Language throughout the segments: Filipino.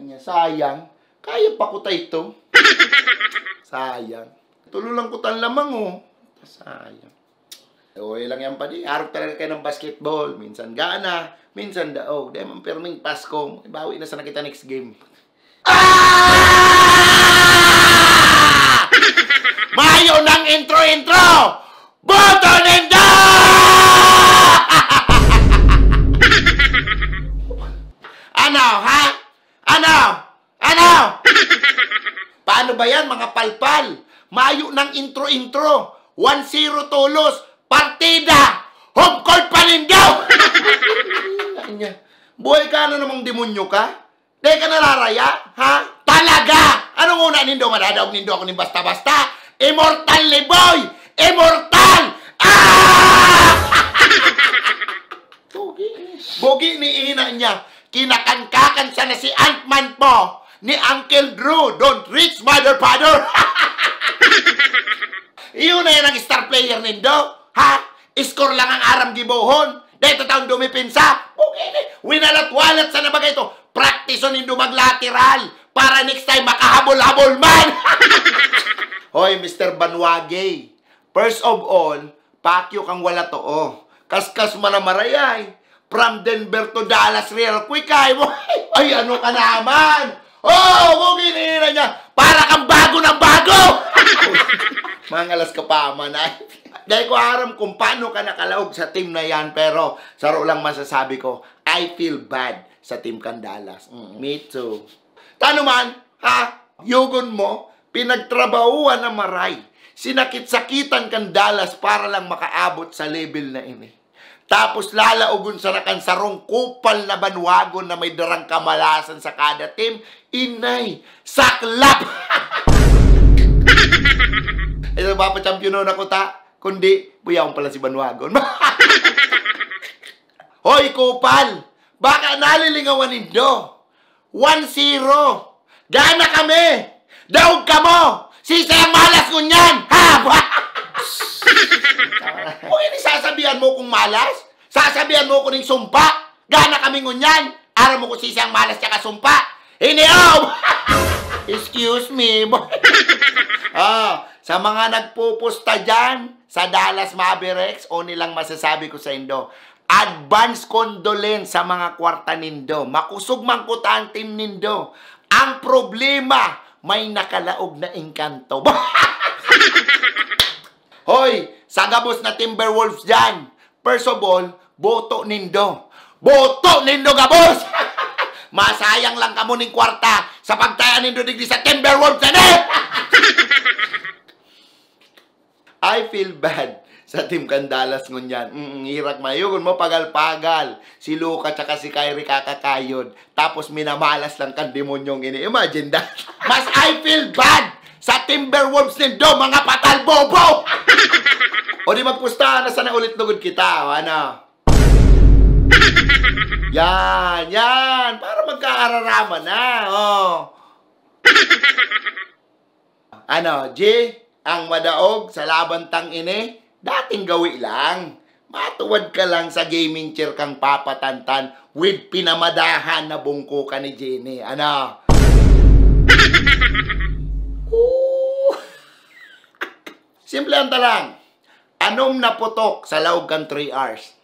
niya, sayang. Kaya pa ko ito. Sayang. Tulo lang ko tan lamang, oh. Sayang. Okay lang yan pa di. Harap talaga kayo ng basketball. Minsan gana, minsan daog. Dahil man perming Pasko. Bawi na sana kita next game. Ah! Mayo ng intro! Boto Nindo! Ano, ha? Ano? Paano ba yan, mga palpal? Mayo ng intro. 1-0 tulos. Partida! Home court pa rin daw! Buhay ka na namang demonyo ka? Di ka nararaya? Ha? Talaga! Anong una nindo? Madadaog nindo ako ni basta-basta? Immortal ni boy! Immortal! Ah! Bogi ni ina niya. Kinakankakan siya na si Ant-Man po. Ni Uncle Drew. Don't reach mother father. Iyon na yan ang star player nindo. Ha? Score lang ang aram gibohon. Dito taong dumipinsa. Okay, winalat-walat sa nabagay ito. Practice on nindo maglateral. Para next time makahabol-habol man. Hoy, Mr. Banwage. First of all, pakyo kang wala to, oh. Kaskas man na marayay. From Denver to Dallas real quick, ay. Ay, ano ka naman? Oh, buginira niya. Para kang bago ng bago. Mangalas ka pa, man, ay. Dahil ko aram kung paano ka nakalaog sa team na yan, pero saro lang masasabi ko, I feel bad sa team kang Dallas. Me too. Tano man, ha? Yugon mo, pinagtrabahuan na maray. Sinakit-sakitan kang Dallas para lang makaabot sa level na ini. Tapos lalaugon sa nakan sarong kupal na banwagon na may darang kamalasan sa kada team. Inay, saklap! Ito ba pa championon ako ta? Kundi, buyaw pala si banwagon. Hoy, kupal! Baka nalilingawan nindo. 1-0. Gana kami! Daog ka mo! Sisayang malas ko niyan! Ha? Kung hindi sasabihan mo kung malas, sasabihan mo ko ng sumpa, gana kami ngunyan, araw mo ko sisang malas tsaka sumpa. Iniom! Excuse me. Sa mga nagpupusta dyan, sa Dallas Mavericks, o nilang masasabi ko sa Indo, advance condolence sa mga kwarta nindo. Makusog man ko ta ang team nindo. Ang problema, may nakalaog na engkanto. Hoy, sagabos na Timberwolves dyan. First of all, boto nindo. Boto nindo, gabos! Masayang lang kamo ning kwarta sa pagtaya nindo digdi sa Timberwolves na I feel bad sa team Kandalas ngunyan. Hirak mayugon mo pagal-pagal. Si Luka tsaka si Kyrie kakakayod. Tapos minamalas lang kang demonyong ini. Imagine that. Mas I feel bad sa Timberwolves nindo, mga patal bobo! O di magpustahan na sana ulit lugod kita, o ano? Yan. Para magkaararaman na, oh. Ano, G? Ang madaog sa labantang ini, dating gawi lang. Matuwad ka lang sa gaming chair kang papatantan with pinamadahan na bungko ka ni Jenny. Ano? Simple ang talang. Anong naputok sa laog kang 3 hours?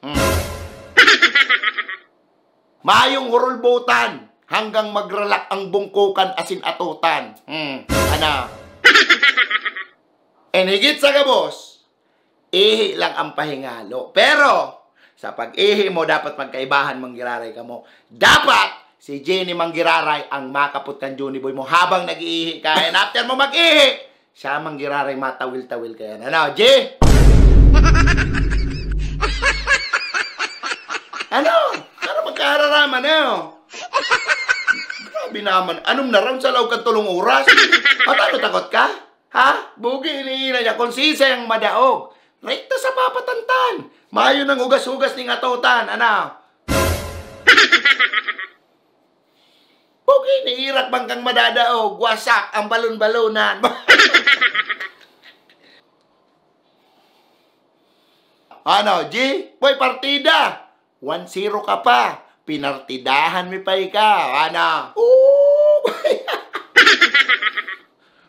Mayong hurulbutan hanggang magralak ang bungkukan asin atutan. Ano? And higit sa gabos, ihi lang ang pahingalo. Pero, sa pag-ihi mo, dapat magkaibahan manggiraray ka mo. Dapat, si Jenny manggiraray ang makaput kang Juni Boy mo habang nag-iihi ka. And after mo mag-ihi, siya manggiraray matawil-tawil ka yan. Ano, G? Ano? Ano magkahararaman, ano? Grabe naman. Anong naroon sa laog kang tulong oras? At ano, takot ka? Ha? Bugi iniina niya. Konsisay ang madaog. Rekta sa papatantan. Mayo ng ugas-ugas ning atutan. Ano? Bugi iniirak bang kang madadaog. Wasak ang balon-balonan. Ano, G? Boy, partida. 1-0 ka pa. Pinartidahan mi pa ikaw. Ano?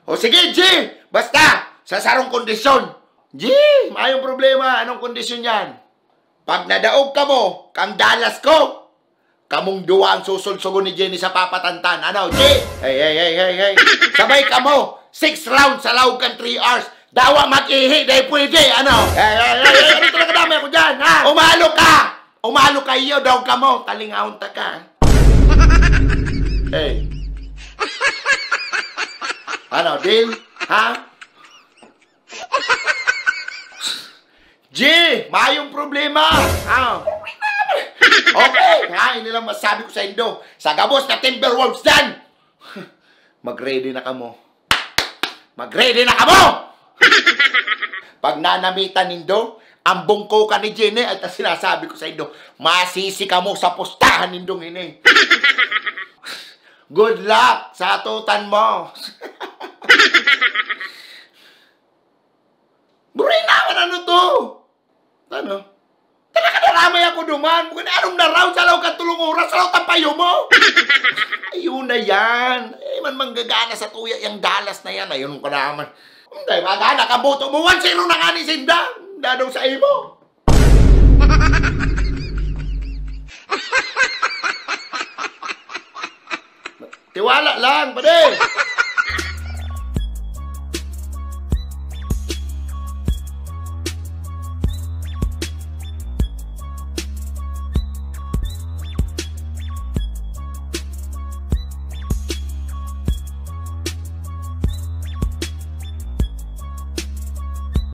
O sige, G! Basta, sa sarong kondisyon. G, mayong problema. Anong kondisyon yan? Pag nadaog ka mo, kang dalas ko, kamong duwa ang susulsugon ni Jenny sa papatantan. Ano, G? Hey. Sabay ka mo. 6 rounds sa lawag kan 3 hours. Dawa mag-ihi, dahil pwede. Ano? Ano talaga dami ako dyan, ha? Umalo ka! Umalo ka iyo, daw ka mo. Talingahon ta ka. Hey. Ano, deal? Ha? G, mayong problema. Okay, ha, ini lang masabi ko sa Indo. Sa gabos na Timberwolves dan. Mag-ready na kamo. Mag-ready na kamo! Pag nanamitan nindo, ang bungko ka ni Jenny, at sinasabi ko sa Indo, masisi ka mo sa pustahan nindong ini. Good luck sa atutan mo. Buray naman ano to? Ano? Talaga naramay ako duman. Mukha na anong naraw sa law ka tulong oras sa law tampayo mo. Ayun na yan. Eh, man manggagana sa tuya yung dalas na yan. Ayun ko naman. Hindi, magana ka boto mo. 1-0 na nga ni Sinda. Dadaw sa imo. Tiwala lang, pade.